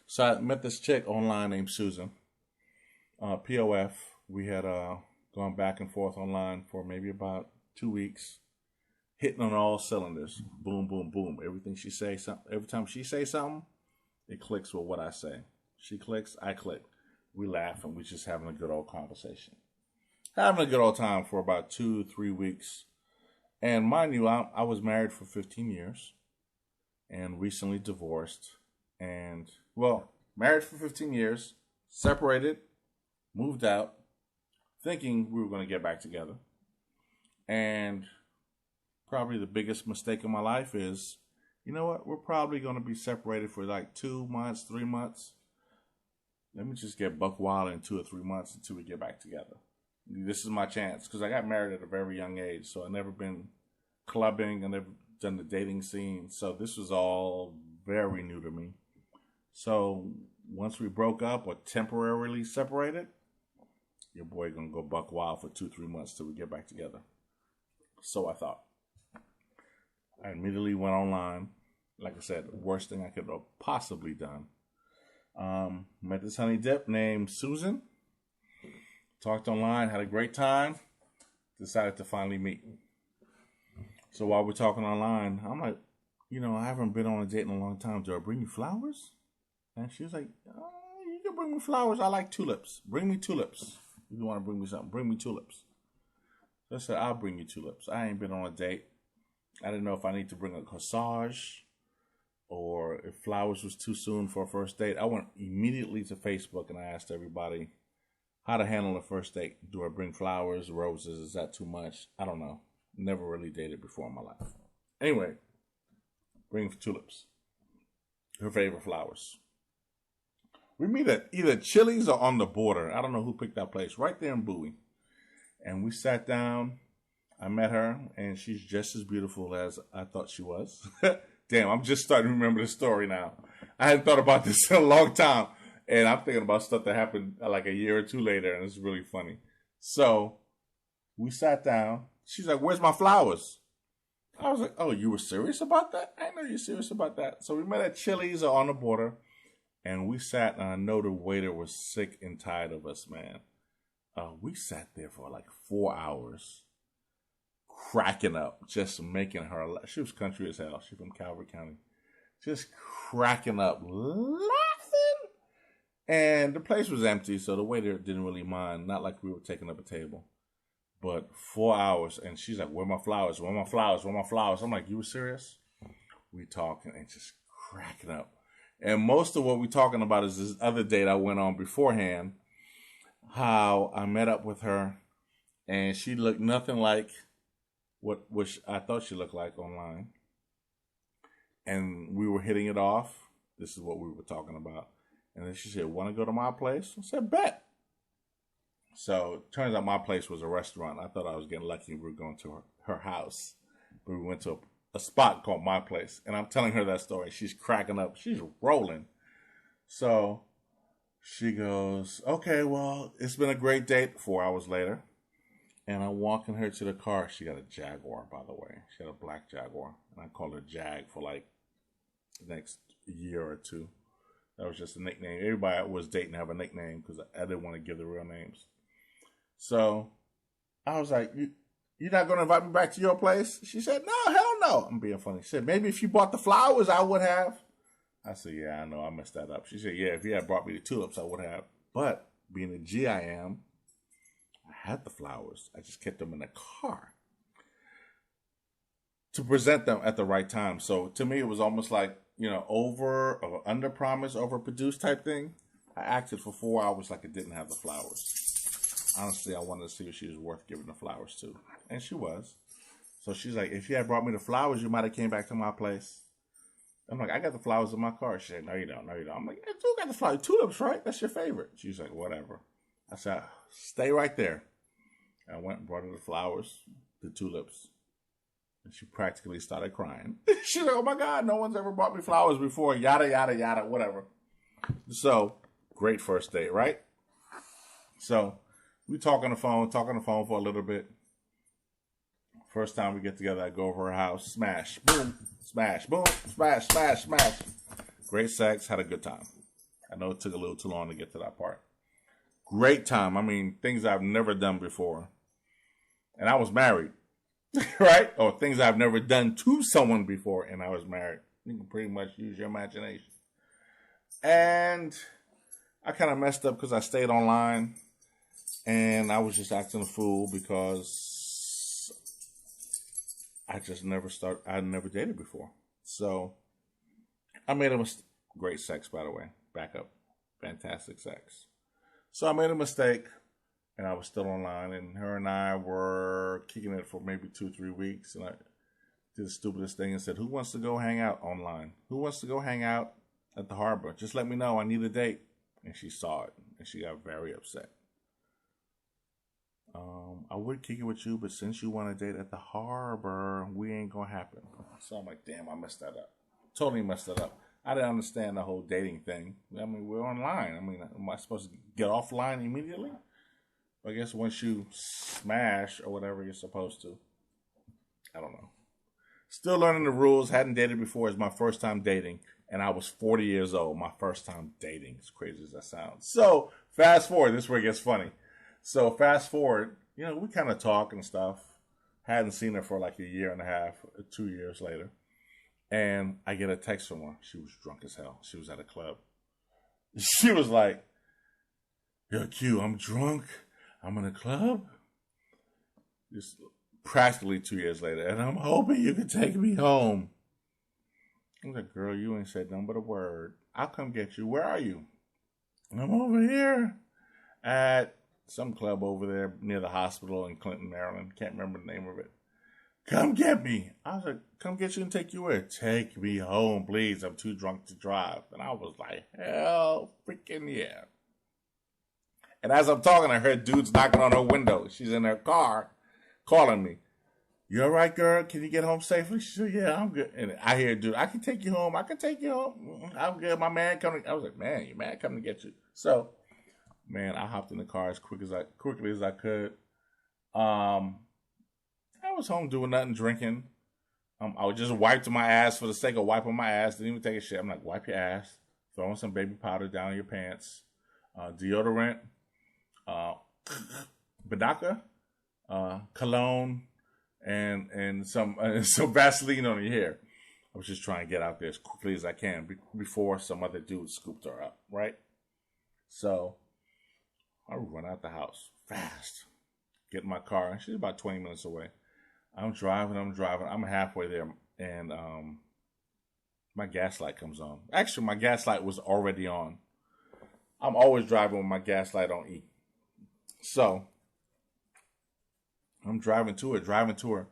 So I met this chick online named Susan, POF. We had gone back and forth online for maybe about 2 weeks, hitting on all cylinders. Boom, boom, boom. Every time she says something, it clicks with what I say. She clicks, I click. We laugh and we just having a good old conversation. Having a good old time for about 2, 3 weeks. And mind you, I was married for 15 years and recently divorced. And, well, married for 15 years, separated, moved out, thinking we were going to get back together. And probably the biggest mistake of my life is, you know what, we're probably going to be separated for like 2 months, 3 months. Let me just get buck wild in 2 or 3 months until we get back together. This is my chance because I got married at a very young age, so I never been clubbing, I never done the dating scene, so this was all very new to me. So once we broke up or temporarily separated, your boy gonna go buck wild for 2, 3 months till we get back together. So I thought. I immediately went online. Like I said, the worst thing I could have possibly done. Met this honey dip named Susan. Talked online, had a great time. Decided to finally meet. So while we're talking online, I'm like, I haven't been on a date in a long time. Do I bring you flowers? And she was like, oh, you can bring me flowers. I like tulips. Bring me tulips. If you want to bring me something, bring me tulips. So I said, I'll bring you tulips. I ain't been on a date. I didn't know if I need to bring a corsage or if flowers was too soon for a first date. I went immediately to Facebook and I asked everybody how to handle a first date. Do I bring flowers, roses? Is that too much? I don't know. Never really dated before in my life. Anyway, bring tulips. Her favorite flowers. We meet at either Chili's or on the border. I don't know who picked that place. Right there in Bowie. And we sat down. I met her, and she's just as beautiful as I thought she was. Damn, I'm just starting to remember the story now. I hadn't thought about this in a long time. And I'm thinking about stuff that happened like a year or two later, and it's really funny. So we sat down. She's like, where's my flowers? I was like, oh, you were serious about that? I know you're serious about that. So we met at Chili's or on the border, and we sat, and I know the waiter was sick and tired of us, man. We sat there for like 4 hours, cracking up, just making her laugh. She was country as hell. She's from Calvert County. Just cracking up, laughing. And the place was empty, so the waiter didn't really mind. Not like we were taking up a table. But 4 hours, and she's like, where are my flowers? Where are my flowers? Where are my flowers? I'm like, you were serious? We talking and just cracking up. And most of what we're talking about is this other date I went on beforehand, how I met up with her, and she looked nothing like which I thought she looked like online. And we were hitting it off. This is what we were talking about. And then she said, want to go to my place? I said, bet. So it turns out my place was a restaurant. I thought I was getting lucky. We were going to her house. But we went to a spot called My Place. And I'm telling her that story. She's cracking up. She's rolling. So she goes, okay, well, it's been a great date. 4 hours later. And I'm walking her to the car. She got a Jaguar, by the way. She had a black Jaguar. And I called her Jag for like the next year or two. That was just a nickname. Everybody I was dating have a nickname because I didn't want to give the real names. So I was like, you're not going to invite me back to your place? She said, no, hell no. I'm being funny. She said, maybe if you bought the flowers, I would have. I said, yeah, I know. I messed that up. She said, yeah, if you had brought me the tulips, I would have. But being a G I am, I had the flowers. I just kept them in the car to present them at the right time. So to me, it was almost like, over or under promise, over produce type thing. I acted for 4 hours like it didn't have the flowers. Honestly, I wanted to see if she was worth giving the flowers to. And she was. So she's like, if you had brought me the flowers, you might have came back to my place. I'm like, I got the flowers in my car. She said, no, you don't. No, you don't. I'm like, I do got the flowers. Tulips, right? That's your favorite. She's like, whatever. I said, stay right there. I went and brought her the flowers, the tulips. And she practically started crying. She's like, oh my God, no one's ever bought me flowers before. Yada, yada, yada, whatever. So, great first date, right? So, we talk on the phone for a little bit. First time we get together, I go over her house. Smash, boom, smash, boom, smash, smash, smash. Great sex, had a good time. I know it took a little too long to get to that part. Great time. I mean, things I've never done before. And I was married, right? Or things I've never done to someone before, and I was married. You can pretty much use your imagination. And I kind of messed up because I stayed online, and I was just acting a fool because I never dated before. So I made a mistake. Great sex, by the way. Back up. Fantastic sex. So I made a mistake, and I was still online, and her and I were kicking it for maybe 2-3 weeks, and I did the stupidest thing and said, who wants to go hang out online? Who wants to go hang out at the harbor? Just let me know. I need a date. And she saw it, and she got very upset. I would kick it with you, but since you want to date at the harbor, we ain't going to happen. So I'm like, damn, I messed that up. Totally messed that up. I didn't understand the whole dating thing. I mean, we're online. I mean, am I supposed to get offline immediately? I guess once you smash or whatever you're supposed to. I don't know. Still learning the rules. Hadn't dated before. It's my first time dating. And I was 40 years old. My first time dating. As crazy as that sounds. So, fast forward. This is where it gets funny. So, fast forward. You know, we kind of talk and stuff. Hadn't seen her for like a year and a half, 2 years later. And I get a text from her. She was drunk as hell. She was at a club. She was like, yo, Q, I'm drunk. I'm in a club. Just practically 2 years later. And I'm hoping you can take me home. I'm like, girl, you ain't said nothing but a word. I'll come get you. Where are you? I'm over here at some club over there near the hospital in Clinton, Maryland. Can't remember the name of it. Come get me. I was like, come get you and take you where? Take me home, please. I'm too drunk to drive. And I was like, hell freaking yeah. And as I'm talking, I heard dudes knocking on her window. She's in her car calling me. You all right, girl? Can you get home safely? She said, yeah, I'm good. And I hear, dude, I can take you home. I can take you home. I'm good. My man coming. I was like, man, your man coming to get you. So, man, I hopped in the car as quickly as I could. I was home doing nothing, drinking. I was just wiped my ass for the sake of wiping my ass. Didn't even take a shit. I'm like, wipe your ass. Throwing some baby powder down your pants. Deodorant. Badaka. Cologne. And some Vaseline on your hair. I was just trying to get out there as quickly as I can before some other dude scooped her up, right? So I run out the house fast. Get in my car. She's about 20 minutes away. I'm driving. I'm halfway there, and my gas light comes on. Actually, my gas light was already on. I'm always driving with my gas light on E. So I'm driving to her.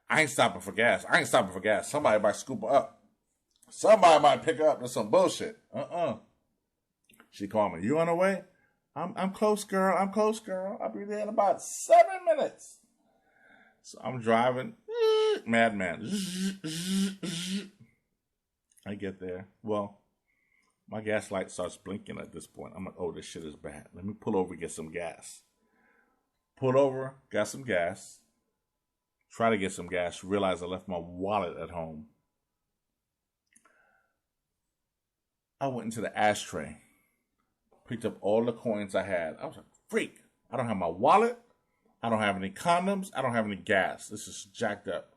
I ain't stopping for gas. Somebody might scoop her up. Somebody might pick her up. That's some bullshit. She called me. You on the way? I'm close, girl. I'll be there in about 7 minutes. So I'm driving. Madman. I get there. Well, my gas light starts blinking at this point. I'm like, oh, this shit is bad. Let me pull over and get some gas. Pulled over, got some gas. Try to get some gas. Realized I left my wallet at home. I went into the ashtray. Picked up all the coins I had. I was like, freak. I don't have my wallet. I don't have any condoms. I don't have any gas. This is jacked up.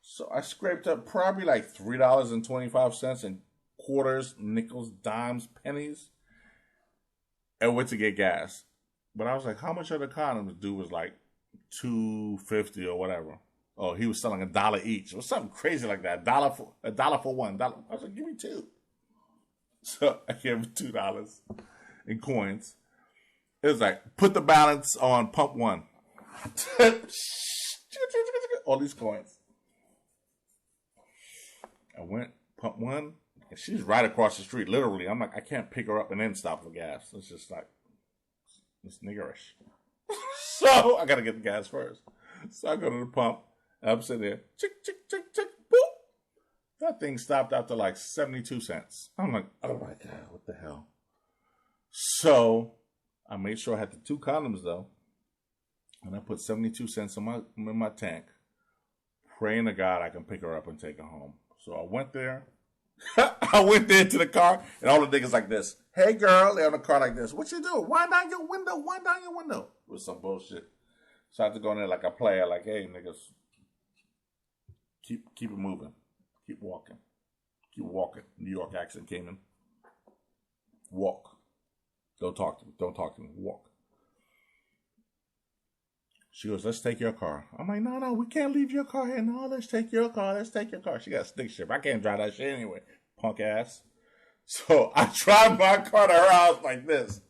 So I scraped up probably like $3.25 in quarters, nickels, dimes, pennies, and went to get gas. But I was like, how much are the condoms? Dude was like $2.50 or whatever. Oh, he was selling $1 each. It was something crazy like that. $1 for one. I was like, give me two. So I gave him $2 in coins. It was like, put the balance on pump one. All these coins. I went, pump one, and she's right across the street, literally. I'm like, I can't pick her up and then stop for gas. It's just like, it's niggerish. So I gotta get the gas first. So I go to the pump, and I'm sitting there, chick, chick, chick, chick, boop. That thing stopped after like 72 cents. I'm like, oh my God, what the hell? So I made sure I had the 2 condoms though. And I put 72 cents in my tank, praying to God I can pick her up and take her home. So I went there. I went there to the car, and all the niggas like this. Hey, girl, they're on the car like this. What you doing? Wind down your window. Wind down your window. With some bullshit. So I had to go in there like a player, like, hey, niggas, keep it moving. Keep walking. Keep walking. New York accent came in. Walk. Don't talk to me. Don't talk to me. Walk. She goes, let's take your car. I'm like, no, we can't leave your car here. No, let's take your car. Let's take your car. She got a stick shift. I can't drive that shit anyway, punk ass. So I drive my car to her house like this.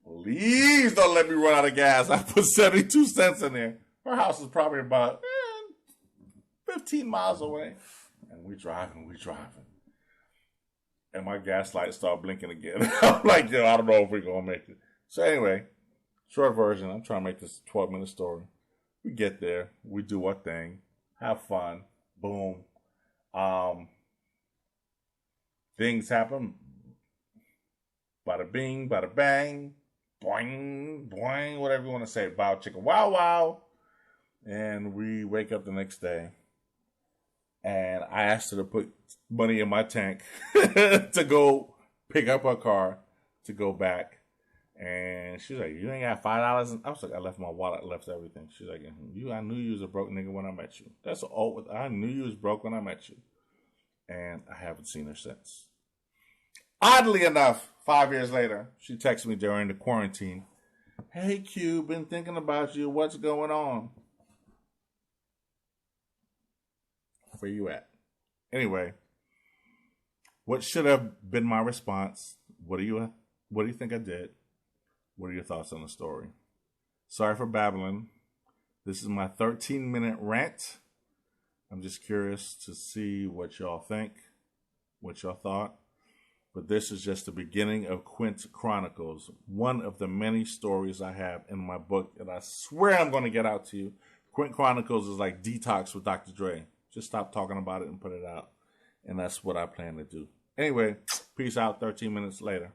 Please don't let me run out of gas. I put 72 cents in there. Her house is probably about 15 miles away. And we driving. And my gas lights start blinking again. I'm like, yo, I don't know if we're going to make it. So anyway, short version, I'm trying to make this a 12-minute story. We get there. We do our thing. Have fun. Boom. Things happen. Bada bing, bada bang. Boing, boing, whatever you want to say. Bow, chicka, wow, wow. And we wake up the next day. And I asked her to put money in my tank to go pick up her car to go back. And she's like, you ain't got $5? I was like, I left my wallet, I left everything. She's like, I knew you was a broke nigga when I met you. I knew you was broke when I met you. And I haven't seen her since. Oddly enough, 5 years later, she texted me during the quarantine. Hey, Q, been thinking about you. What's going on? Where you at? Anyway, what should have been my response? What do you think I did? What are your thoughts on the story? Sorry for babbling. This is my 13-minute rant. I'm just curious to see what y'all think, what y'all thought. But this is just the beginning of Quint Chronicles, one of the many stories I have in my book that I swear I'm going to get out to you. Quint Chronicles is like Detox with Dr. Dre. Just stop talking about it and put it out. And that's what I plan to do. Anyway, peace out 13 minutes later.